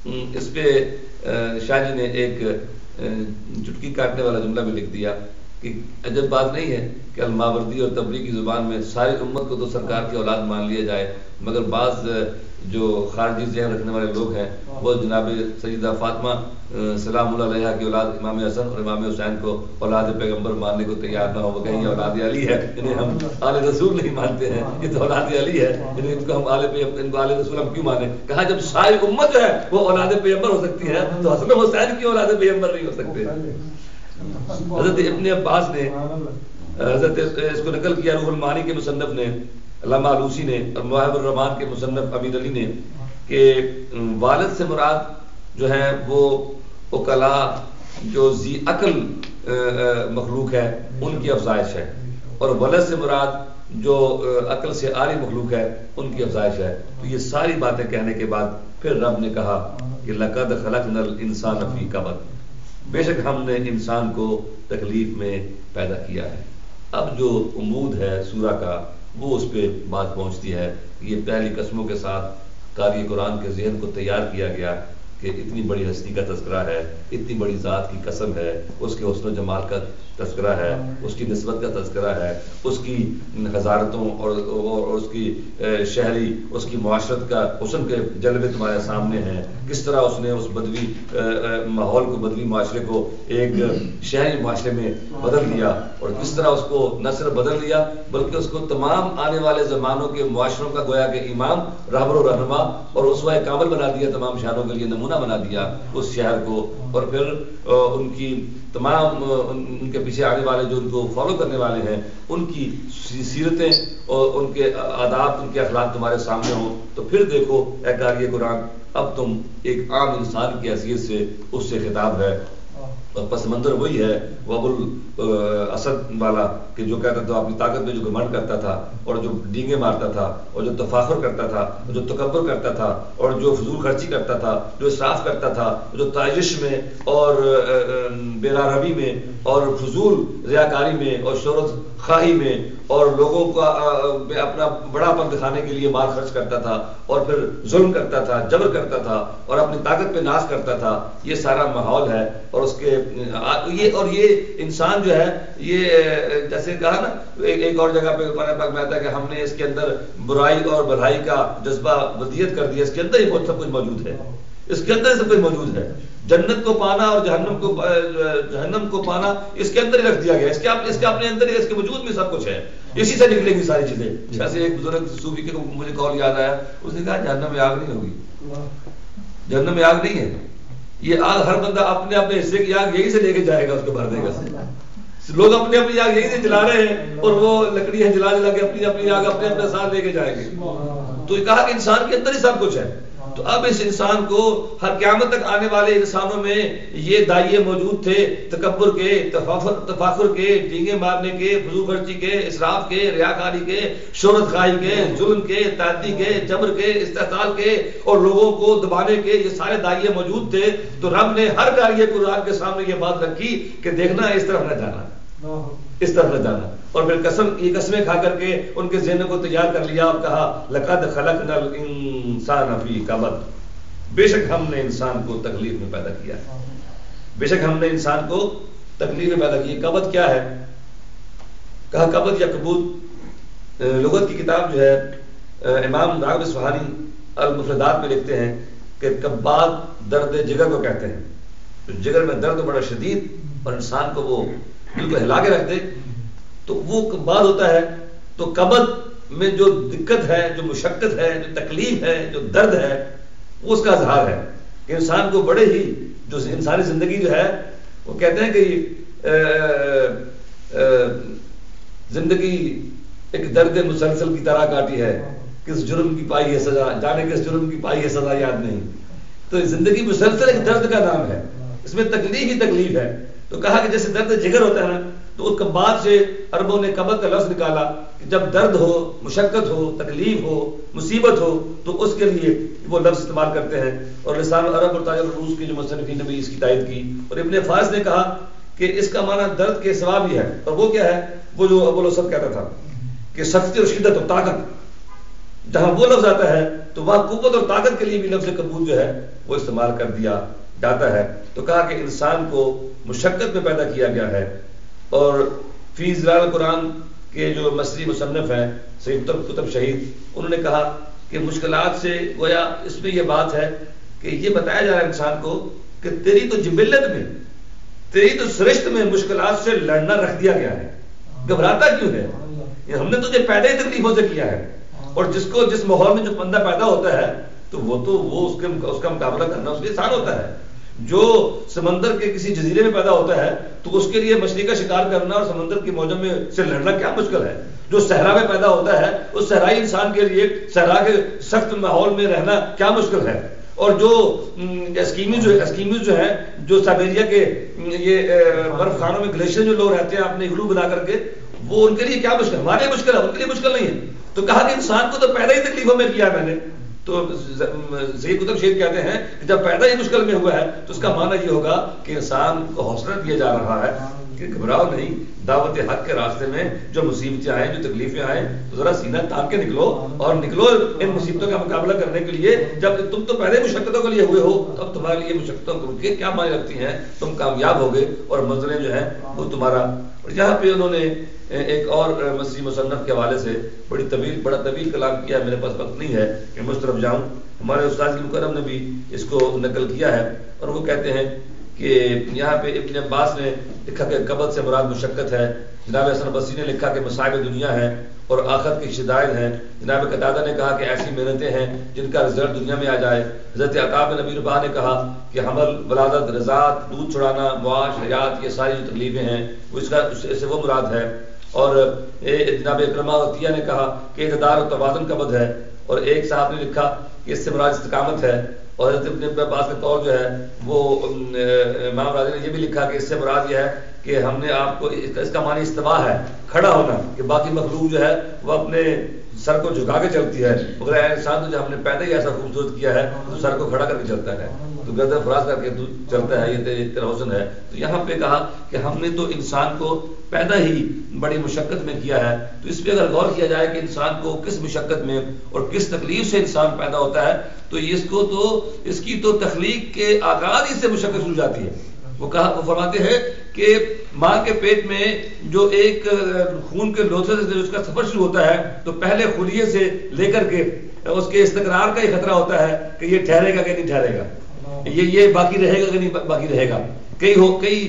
اس پہ شاہ جی نے ایک چٹکی کاٹنے والا جملہ بھی لکھ دیا کہ عجب بات نہیں ہے کہ الماوردی اور تبری کی زبان میں ساری امت کو تو سرکار کی اولاد مان لیا جائے، مگر بعض جو خارجی ذہن رکھنے والے لوگ ہیں وہ جناب سیدہ فاطمہ سلام اللہ علیہا کی اولاد امام حسن اور امام حسین کو اولاد پیغمبر ماننے کو تیار نہ ہو، وہ کہیں یہ اولاد علی ہے، انہیں ہم آل رسول نہیں مانتے ہیں، یہ تو اولاد علی ہے، انہیں ان کو ہم آل رسول ہم کیوں مانے؟ کہا جب ساری امت جو ہے وہ اولاد پیغمبر ہو سکتی ہے تو حسن حسین کی اولاد پیغمبر نہیں ہو سکتے۔ حضرت ابن عباس نے حضرت اس کو نقل کیا روح المعانی کے مصنف نے، علامہ علوسی نے اور مواہب الرحمان کے مصنف امیر علی نے، کہ والد سے مراد جو ہے وہ عقلا جو ذی عقل مخلوق ہے ان کی افزائش ہے، اور ولد سے مراد جو عقل سے عاری مخلوق ہے ان کی افزائش ہے۔ تو یہ ساری باتیں کہنے کے بعد پھر رب نے کہا کہ لقد خلقنا الانسان فی کبد، بے شک ہم نے انسان کو تکلیف میں پیدا کیا ہے۔ اب جو عمود ہے سورہ کا وہ اس پہ بات پہنچتی ہے، یہ پہلی قسموں کے ساتھ قاری قرآن کے ذہن کو تیار کیا گیا کہ اتنی بڑی ہستی کا تذکرہ ہے، اتنی بڑی ذات کی قسم ہے، اس کے حسن و جمال کا تذکرہ ہے، اس کی نسبت کا تذکرہ ہے، اس کی حضارتوں اور اس کی شہری اس کی معاشرت کا حسن کے جلوے تمہارے سامنے ہیں، کس طرح اس نے اس بدوی ماحول کو، بدوی معاشرے کو ایک شہری معاشرے میں بدل دیا، اور کس طرح اس کو نہ صرف بدل دیا بلکہ اس کو تمام آنے والے زمانوں کے معاشروں کا گویا کہ امام، رہبر و رہنما اور اسوہ کامل بنا دیا، تمام شہروں کے لیے نمونہ بنا دیا اس شہر کو، اور پھر ان کی تمام ان کے پیچھے آنے والے جو ان کو فالو کرنے والے ہیں ان کی سیرتیں اور ان کے آداب، ان کے اخلاق تمہارے سامنے ہوں، تو پھر دیکھو اے قاری قرآن اب تم ایک عام انسان کی حیثیت سے اس سے خطاب ہے، اور پس منظر وہی ہے وہ ابو الاسد والا کہ جو کہتا تھا اپنی طاقت میں جو گھمنڈ کرتا تھا اور جو ڈینگے مارتا تھا اور جو تفاخر کرتا تھا اور جو تکبر کرتا تھا اور جو فضول خرچی کرتا تھا، جو اسراف کرتا تھا، جو تاجش میں اور بیراروی میں اور فضول ریاکاری میں اور شہرت خواہی میں اور لوگوں کا اپنا بڑا پن دکھانے کے لیے مال خرچ کرتا تھا اور پھر ظلم کرتا تھا، جبر کرتا تھا اور اپنی طاقت پہ ناز کرتا تھا، یہ سارا ماحول ہے۔ اور اس کے یہ انسان جو ہے یہ جیسے کہا نا ایک اور جگہ پہ قرآن پاک میں آتا ہے کہ ہم نے اس کے اندر برائی اور بھلائی کا جذبہ ودیت کر دیا، اس کے اندر ہی بہت سب کچھ موجود ہے، اس کے اندر سب کچھ موجود ہے، جنت کو پانا اور جہنم کو پانا اس کے اندر ہی رکھ دیا گیا، اس کے اپنے اندر ہی، اس کے وجود میں سب کچھ ہے، اسی سے نکلیں گی ساری چیزیں۔ جیسے ایک بزرگ صوفی کے مجھے قول یاد آیا، اس نے کہا جہنم میں آگ نہیں ہوگی، جہنم میں آگ نہیں ہے، یہ آگ ہر بندہ اپنے اپنے حصے کی آگ یہی سے لے کے جائے گا، اس کو بھر دے گا۔ لوگ اپنی اپنی آگ یہی سے جلا رہے ہیں اور وہ لکڑیاں جلا جلا کے اپنی اپنی آگ اپنے اپنے ساتھ لے کے جائیں گے۔ تو یہ کہا کہ انسان کے اندر ہی سب کچھ ہے، تو اب اس انسان کو ہر قیامت تک آنے والے انسانوں میں یہ دائیں موجود تھے، تکبر کے، تفاخر کے، ڈینگے مارنے کے، فضول خرچی کے، اسراف کے، ریاکاری کے، شہرت خواہی کے، ظلم کے، تعدی کے، جبر کے، استحصال کے اور لوگوں کو دبانے کے، یہ سارے دائیں موجود تھے۔ تو رب نے ہر قاری قرآن کے سامنے یہ بات رکھی کہ دیکھنا اس طرف نہ جانا، اس طرف نہ جانا، اور پھر یہ قسمیں کھا کر کے ان کے ذہن کو تیار کر لیا اور کہا لقد خلقنا الانسان فی کبد، بے شک ہم نے انسان کو تکلیف میں پیدا کیا، بے شک ہم نے انسان کو تکلیف میں پیدا کیا۔ کبد کیا ہے؟ کہا کبد یا کبود لغت کی کتاب جو ہے امام راغب اصفہانی المفردات میں لکھتے ہیں کہ کباد درد جگر کو کہتے ہیں، جگر میں درد بڑا شدید اور انسان کو وہ دل کو ہلا کے رکھ دے تو وہ کباد ہوتا ہے۔ تو کبد میں جو دقت ہے، جو مشقت ہے، جو تکلیف ہے، جو درد ہے، وہ اس کا اظہار ہے کہ انسان کو بڑے ہی جو انسانی زندگی جو ہے وہ کہتے ہیں کہ زندگی ایک درد مسلسل کی طرح کاٹی ہے، کس جرم کی پائی ہے سزا، جانے کس جرم کی پائی ہے سزا یاد نہیں۔ تو زندگی مسلسل ایک درد کا نام ہے، اس میں تکلیف ہی تکلیف ہے۔ تو کہا کہ جیسے درد جگر ہوتا ہے نا، تو اس کباد سے عربوں نے کبد کا لفظ نکالا کہ جب درد ہو، مشقت ہو، تکلیف ہو، مصیبت ہو تو اس کے لیے وہ لفظ استعمال کرتے ہیں۔ اور لسان عرب اور تاج العروض کے جو مصنفین نے بھی اس کی تائید کی، اور ابن فارس نے کہا کہ اس کا معنی درد کے سوا بھی ہے، اور وہ کیا ہے؟ وہ جو ابو الاسد کہتا تھا کہ سختی اور شدت اور طاقت، جہاں وہ لفظ آتا ہے تو وہاں قوت اور طاقت کے لیے بھی لفظ کبود جو ہے وہ استعمال کر دیا جاتا ہے. تو کہا کہ انسان کو مشقت میں پیدا کیا گیا ہے. اور فی ظلال قرآن کے جو مصری مصنف ہیں سید قطب شہید، انہوں نے کہا کہ مشکلات سے گویا اس میں یہ بات ہے کہ یہ بتایا جا رہا ہے انسان کو کہ تیری تو جبلت میں، تیری تو سرشت میں مشکلات سے لڑنا رکھ دیا گیا ہے. گھبراتا کیوں ہے؟ ہم نے تجھے پیدا ہی تکلیفوں سے کیا ہے. اور جس ماحول میں جو بندہ پیدا ہوتا ہے تو وہ اس کا مقابلہ کرنا اس کے آسان ہوتا ہے. جو سمندر کے کسی جزیرے میں پیدا ہوتا ہے تو اس کے لیے مچھلی کا شکار کرنا اور سمندر کی موجوں میں سے لڑنا کیا مشکل ہے. جو صحرا میں پیدا ہوتا ہے اس صحرائی انسان کے لیے صحرا کے سخت ماحول میں رہنا کیا مشکل ہے. اور جو اسکیمیز جو ہیں، جو سائبیریا کے یہ برف خانوں میں گلیشیر جو لوگ رہتے ہیں اپنے اگلو بنا کر کے، وہ ان کے لیے کیا مشکل ہے؟ ہمارے لیے مشکل ہے، ان کے لیے مشکل نہیں ہے. تو کہا کہ انسان کو تو پیدا ہی تکلیفوں میں کیا میں نے. تو سید قطب شہید کہتے ہیں کہ جب پیدا ہی مشکل میں ہوا ہے تو اس کا معنی یہ ہوگا کہ انسان کو حوصلہ دیا جا رہا ہے کہ گھبراؤ نہیں، دعوت حق کے راستے میں جو مصیبتیں آئیں، جو تکلیفیں آئیں، تو ذرا سینہ تان کے نکلو اور نکلو ان مصیبتوں کا مقابلہ کرنے کے لیے. جب تم تو پہلے مشقتوں کے لیے ہوئے ہو تو اب تمہارے لیے مشقتوں کے کیا معنی رکھتی ہیں؟ تم کامیاب ہو گئے اور منزلیں جو ہیں وہ تمہارا. اور یہاں پہ انہوں نے ایک اور مصری مصنف کے حوالے سے بڑا طویل کلام کیا. میرے پاس وقت نہیں ہے کہ میں اس طرف جاؤں. ہمارے استاد مکرم نے بھی اس کو نقل کیا ہے اور وہ کہتے ہیں کہ یہاں پہ ابن عباس نے لکھا کہ قبض سے مراد مشقت ہے. جناب حسن بصری نے لکھا کہ مصائب دنیا ہے اور آخرت کی شدائد ہیں. جناب قتادہ نے کہا کہ ایسی محنتیں ہیں جن کا رزلٹ دنیا میں آ جائے. حضرت عطا بن ابی رباح نے کہا کہ حمل، ولادت، رضاعت، دودھ چھڑانا، معاش، حیات، یہ ساری جو تکلیفیں ہیں وہ اس سے وہ مراد ہے. اور جناب اکرمہ عطیہ نے کہا کہ اعتدال و توازن قبض ہے. اور ایک صاحب نے لکھا کہ اس سے مراد استقامت ہے. اور حضرت ابن عباس کا قول جو ہے وہ امام راضی نے یہ بھی لکھا کہ اس سے مراد یہ ہے کہ ہم نے آپ کو اس کا معنی استوا ہے، کھڑا ہونا، کہ باقی مخلوق جو ہے وہ اپنے سر کو جھکا کے چلتی ہے، مگر انسان تو جو ہم نے پیدا ہی ایسا خوبصورت کیا ہے تو سر کو کھڑا کر کے چلتا ہے، تو گردن فراز کر کے چلتا ہے. یہ تیرا حسن ہے. تو یہاں پہ کہا کہ ہم نے تو انسان کو پیدا ہی بڑی مشقت میں کیا ہے. تو اس پہ اگر غور کیا جائے کہ انسان کو کس مشقت میں اور کس تکلیف سے انسان پیدا ہوتا ہے تو اس کی تو تخلیق کے آغاز ہی سے مشقت شروع جاتی ہے. وہ فرماتے ہیں کہ ماں کے پیٹ میں جو ایک خون کے لوتھے سے اس کا سفر شروع ہوتا ہے تو پہلے خلیے سے لے کر کے اس کے استقرار کا ہی خطرہ ہوتا ہے کہ یہ ٹھہرے گا کہ نہیں ٹھہرے گا، یہ باقی رہے گا کہ نہیں باقی رہے گا. کئی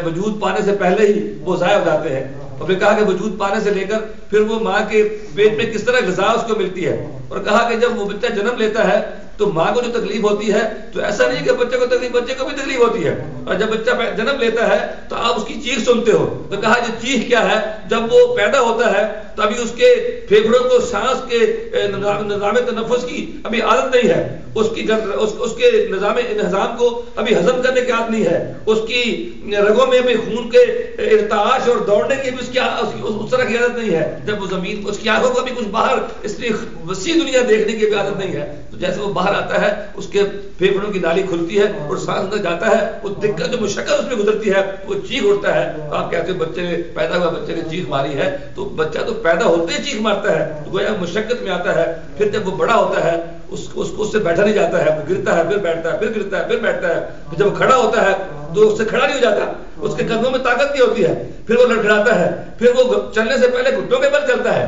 وجود پانے سے پہلے ہی وہ ضائع ہو جاتے ہیں. اور پھر کہا کہ وجود پانے سے لے کر پھر وہ ماں کے پیٹ میں کس طرح غذا اس کو ملتی ہے. اور کہا کہ جب وہ بچہ جنم لیتا ہے تو ماں کو جو تکلیف ہوتی ہے تو ایسا نہیں کہ بچے کو تکلیف، بچے کو بھی تکلیف ہوتی ہے. اور جب بچہ جنم لیتا ہے تو آپ اس کی چیخ سنتے ہو. تو کہا یہ چیخ کیا ہے؟ جب وہ پیدا ہوتا ہے تو ابھی اس کے پھیپھڑوں کو سانس کے نظام تنفس کی ابھی عادت نہیں ہے، اس کے نظام انہضام کو ابھی ہضم کرنے کی عادت نہیں ہے، اس کی رگوں میں بھی خون کے ارتعاش اور دوڑنے کی بھی اس طرح کی عادت نہیں ہے. جب وہ زمین، اس کی آنکھوں کو بھی کچھ باہر اس لیے وسیع دنیا دیکھنے کی بھی عادت نہیں ہے. تو جیسے وہ باہر آتا ہے اس کے پھیپھڑوں کی نالی کھلتی ہے اور سانس اندر جاتا ہے، وہ دقت جو مشقت اس میں گزرتی ہے وہ چیخ اٹھتا ہے. تو آپ کہتے ہو بچے نے پیدا ہوا بچے نے چیخ ماری ہے، تو بچہ تو پیدا ہوتے ہی چیخ مارتا ہے، تو گویا مشقت میں آتا ہے. پھر جب وہ بڑا ہوتا ہے اس سے بیٹھا نہیں جاتا ہے، وہ گرتا ہے پھر بیٹھتا ہے، پھر گرتا ہے پھر بیٹھتا ہے. پھر جب وہ کھڑا ہوتا ہے تو اس سے کھڑا نہیں ہو جاتا، اس کے قدموں میں طاقت نہیں ہوتی ہے. پھر وہ لڑکھڑاتا ہے، پھر وہ چلنے سے پہلے گھٹنوں کے بل چلتا ہے،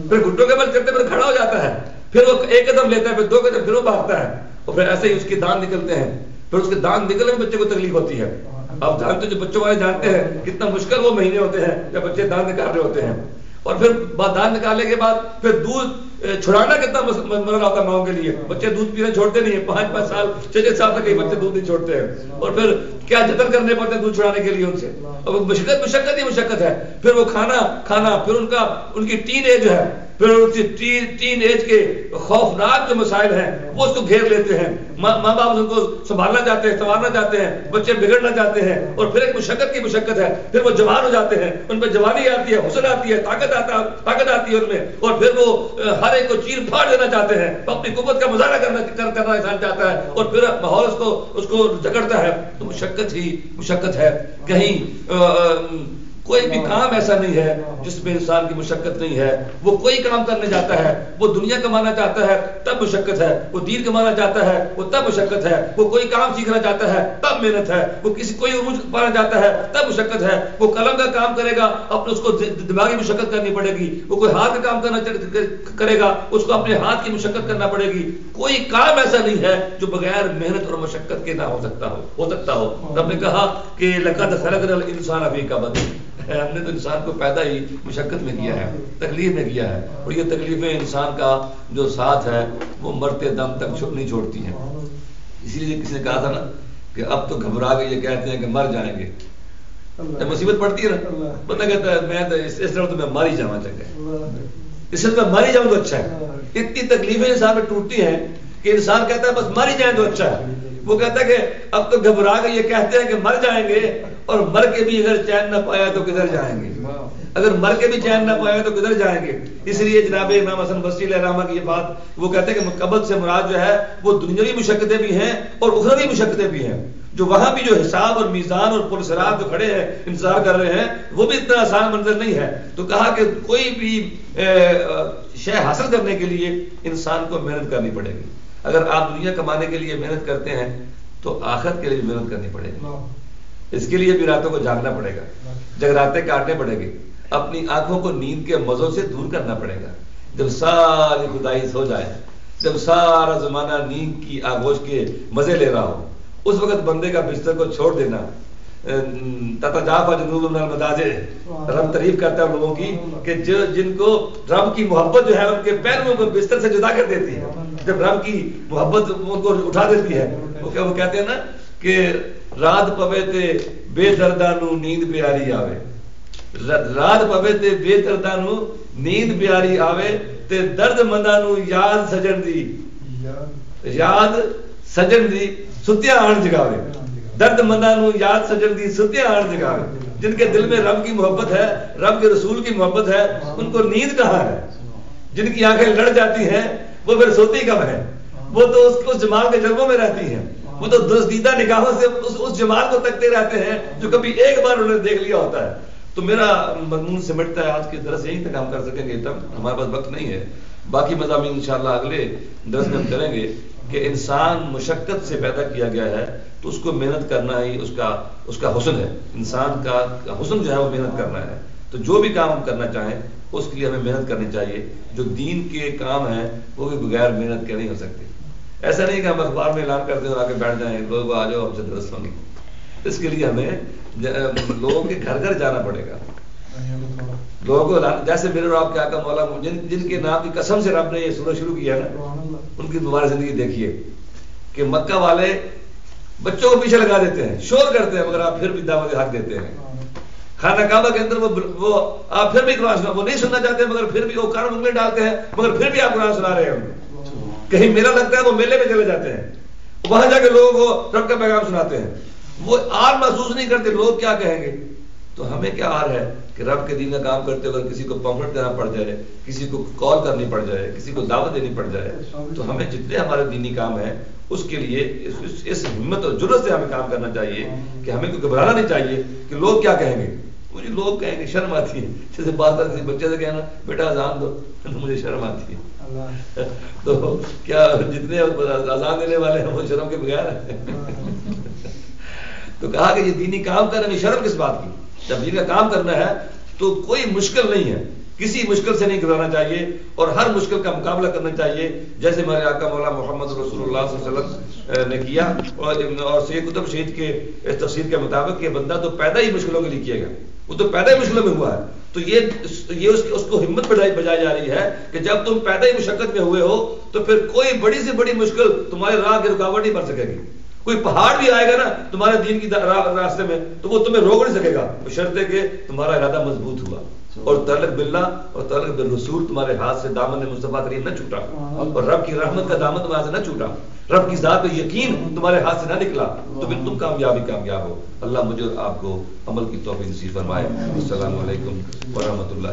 پھر گھٹنوں کے بل چلتے پھر کھڑا ہو جاتا ہے، پھر وہ ایک قدم لیتا ہے، پھر دو قدم، پھر وہ بھاگتا ہے. اور پھر ایسے ہی اس کے دانت نکلتے ہیں، پھر اس کے دانت نکلنے میں بچے کو تکلیف ہوتی ہے. آپ جانتے جو بچوں والے جانتے ہیں کتنا مشکل وہ مہینے ہوتے ہیں جب بچے دانت نکال رہے ہوتے ہیں. اور پھر دانت نکالنے کے بعد پھر دودھ چھڑانا کتنا مرحلہ ہوتا ہے ماؤں کے لیے. بچے دودھ پینا چھوڑتے نہیں ہیں، 5-5 سال 6-6 سال تک کئی بچے دودھ نہیں چھوڑتے ہیں. اور پھر کیا جتن کرنے پڑتے ہیں دودھ چھڑانے کے لیے ان سے. اور مشقت ہی مشقت ہے. پھر وہ کھانا پھر ان کی ٹین ایج ہے، پھر ٹین ایج کے خوفناک جو مسائل ہیں وہ اس کو گھیر لیتے ہیں. ماں باپ ان کو سنبھالنا چاہتے ہیں، سنوارنا چاہتے ہیں، بچے بگڑنا چاہتے ہیں. اور پھر ایک مشقت کی مشقت ہے. پھر وہ جوان ہو جاتے ہیں، ان پہ جوانی آتی ہے، حسن آتی ہے، طاقت آتی ہے ان میں. اور پھر وہ ہر ایک کو چیر پھاڑ دینا چاہتے ہیں، اپنی قوت کا مظاہرہ کرنا انسان چاہتا ہے. اور پھر ماحول اس کو جکڑتا ہے. تو مشقت ہی مشقت ہے. کہیں کوئی بھی کام ایسا نہیں ہے جس میں انسان کی مشقت نہیں ہے. وہ کوئی کام کرنے جاتا ہے, وہ دنیا کمانا چاہتا ہے تب مشقت ہے, وہ دین کمانا چاہتا ہے وہ تب مشقت ہے, وہ کوئی کام سیکھنا چاہتا ہے تب محنت ہے, وہ کوئی عروج پانا چاہتا ہے تب مشقت ہے, وہ قلم کا کام کرے گا اپنے اس کو دماغی مشقت کرنی پڑے گی, وہ کوئی ہاتھ کا کام کرے گا اس کو اپنے ہاتھ کی مشقت کرنا پڑے گی. کوئی کام ایسا نہیں ہے جو بغیر محنت اور مشقت کے نہ ہو سکتا ہو. رب نے کہا کہ لقد خلقنا الانسان فی کبد, ہم نے تو انسان کو پیدا ہی مشقت میں کیا ہے, تکلیف میں کیا ہے, اور یہ تکلیفیں انسان کا جو ساتھ ہے وہ مرتے دم تک نہیں چھوڑتی ہیں. اسی لیے کسی نے کہا تھا نا کہ اب تو گھبرا کے یہ کہتے ہیں کہ مر جائیں گے. جب مصیبت پڑتی ہے نا بندہ کہتا ہے میں تو اس طرح تو میں مر ہی جانا چاہتا ہے, اس سے میں مر ہی جاؤں تو اچھا ہے. اتنی تکلیفیں انسان میں ٹوٹتی ہیں کہ انسان کہتا ہے بس مر ہی جائیں تو اچھا ہے. وہ کہتا ہے کہ اب تو گھبرا کے یہ کہتے ہیں کہ مر جائیں گے, اور مر کے بھی اگر چین نہ پایا تو کدھر جائیں گے, اگر مر کے بھی چین نہ پایا تو کدھر جائیں گے. اس لیے جناب امام حسن بصری علیہ الرحمہ کی یہ بات وہ کہتے ہیں کہ قبض سے مراد جو ہے وہ دنیاوی مشقتیں بھی ہیں اور اخروی مشقتیں بھی ہیں. جو وہاں بھی جو حساب اور میزان اور پل صراط جو کھڑے ہیں انتظار کر رہے ہیں وہ بھی اتنا آسان منظر نہیں ہے. تو کہا کہ کوئی بھی شے حاصل کرنے کے لیے انسان کو محنت کرنی پڑے گی. اگر آپ دنیا کمانے کے لیے محنت کرتے ہیں تو آخرت کے لیے بھی محنت کرنی پڑے گی. اس کے لیے بھی راتوں کو جاگنا پڑے گا, جگراتے کاٹنے پڑے گی, اپنی آنکھوں کو نیند کے مزوں سے دور کرنا پڑے گا. جب ساری خدائی سو جائے, جب سارا زمانہ نیند کی آغوش کے مزے لے رہا ہو, اس وقت بندے کا بستر کو چھوڑ دینا. تتجافا جنوبهم من المضاجع, رب تعریف کرتا ہے لوگوں کی کہ جن کو رب کی محبت جو ہے ان کے پیروں کو بستر سے جدا کر دیتی ہے. جب رب کی محبت ان کو اٹھا دیتی ہے وہ کہتے ہیں نا کہ رات پوے تے بے دردانو نیند پیاری آوے, رات پوے تے بے دردانو نیند پیاری آوے تے درد مندانو یاد سجن دی ستیا آن جگاوے. درد مندانو یاد سجن دی ستیا آن جگاوے. جن کے دل میں رب کی محبت ہے, رب کے رسول کی محبت ہے, ان کو نیند کہاں ہے. جن کی آنکھیں لڑ جاتی ہیں وہ پھر سوتی کب ہے, وہ تو اس جمال کے جلووں میں رہتی ہیں, وہ تو دزدیدہ نگاہوں سے اس جمال کو تکتے رہتے ہیں جو کبھی ایک بار انہوں نے دیکھ لیا ہوتا ہے. تو میرا مضمون سمٹتا ہے آج کے درس یہیں تک ہم کر سکیں گے, تب ہمارے پاس وقت نہیں ہے. باقی مضامین انشاءاللہ اگلے درس میں ہم کریں گے کہ انسان مشقت سے پیدا کیا گیا ہے تو اس کو محنت کرنا ہی اس کا حسن ہے. انسان کا حسن جو ہے وہ محنت کرنا ہے. تو جو بھی کام ہم کرنا چاہیں اس کے لیے ہمیں محنت کرنی چاہیے. جو دین کے کام ہیں وہ بھی بغیر محنت کے نہیں ہو سکتے. ایسا نہیں کہ ہم اخبار میں اعلان کرتے ہیں اور آ کے بیٹھ جائیں لوگ آ جاؤ ہم سے درس سنیں. اس کے لیے ہمیں لوگوں کے گھر گھر جانا پڑے گا. لوگوں کو جیسے میرے اور آپ کے آقا مولا جن کے نام کی قسم سے رب نے یہ سورہ شروع کیا نا, ان کی مبارک زندگی دیکھیے کہ مکہ والے بچوں کو پیچھے لگا دیتے ہیں, شور کرتے ہیں, مگر آپ پھر بھی دعوت حق دیتے ہیں. خانہ کعبہ کے اندر وہ آپ پھر بھی قرآن سنا, وہ نہیں سننا چاہتے مگر پھر بھی وہ کان منہ میں ڈالتے ہیں, مگر پھر بھی آپ قرآن سنا رہے ہیں. کہیں میلہ لگتا ہے وہ میلے میں چلے جاتے ہیں, وہاں جا کے لوگوں کو رب کا پیغام سناتے ہیں. وہ آر محسوس نہیں کرتے لوگ کیا کہیں گے. تو ہمیں کیا آر ہے کہ رب کے دین کا کام کرتے ہوئے کسی کو پمفلٹ دینا پڑ جائے, کسی کو کال کرنی پڑ جائے, کسی کو دعوت دینی پڑ جائے. تو ہمیں جتنے ہمارے دینی کام ہیں اس کے لیے اس ہمت اور جرأت سے ہمیں کام کرنا چاہیے کہ ہمیں کوئی گھبرانا نہیں چاہیے کہ لوگ کیا کہیں گے. مجھے لوگ کہیں گے, شرم آتی ہے. جیسے بات کسی بچے سے کہنا بیٹا اذان دو, مجھے شرم آتی ہے. تو کیا جتنے اذان دینے والے ہیں وہ شرم کے بغیر ہیں. تو کہا کہ یہ دینی کام کرنے میں شرم کس بات کی. جب دین کا کام کرنا ہے تو کوئی مشکل نہیں ہے, کسی مشکل سے نہیں گزارنا چاہیے اور ہر مشکل کا مقابلہ کرنا چاہیے جیسے ہمارے آقا مولا محمد رسول اللہ صلی اللہ علیہ وسلم نے کیا. اور سید قطب شہید کے اس تفسیر کے مطابق یہ بندہ تو پیدا ہی مشکلوں کے لیے کیے گا, وہ تو پیدا ہی مشکلوں میں ہوا ہے. تو یہ اس کو ہمت بجائی جا رہی ہے کہ جب تم پیدا ہی مشقت میں ہوئے ہو تو پھر کوئی بڑی سے بڑی مشکل تمہارے راہ کی رکاوٹ نہیں بن سکے گی. کوئی پہاڑ بھی آئے گا نا تمہارے دین کی راستے میں تو وہ تمہیں روک نہیں سکے گا, بشرطے کہ تمہارا ارادہ مضبوط ہوا اور تعلق باللہ اور تعلق بالرسول تمہارے ہاتھ سے دامن مصطفیٰ کریم نہ چھوٹا اور رب کی رحمت کا دامن تمہارے سے نہ چھوٹا, رب کی ذات پہ یقین تمہارے ہاتھ سے نہ نکلا تو پھر تم کامیاب ہو. اللہ مجھے اور آپ کو عمل کی توفیق نصیب فرمائے. السلام علیکم ورحمۃ اللہ.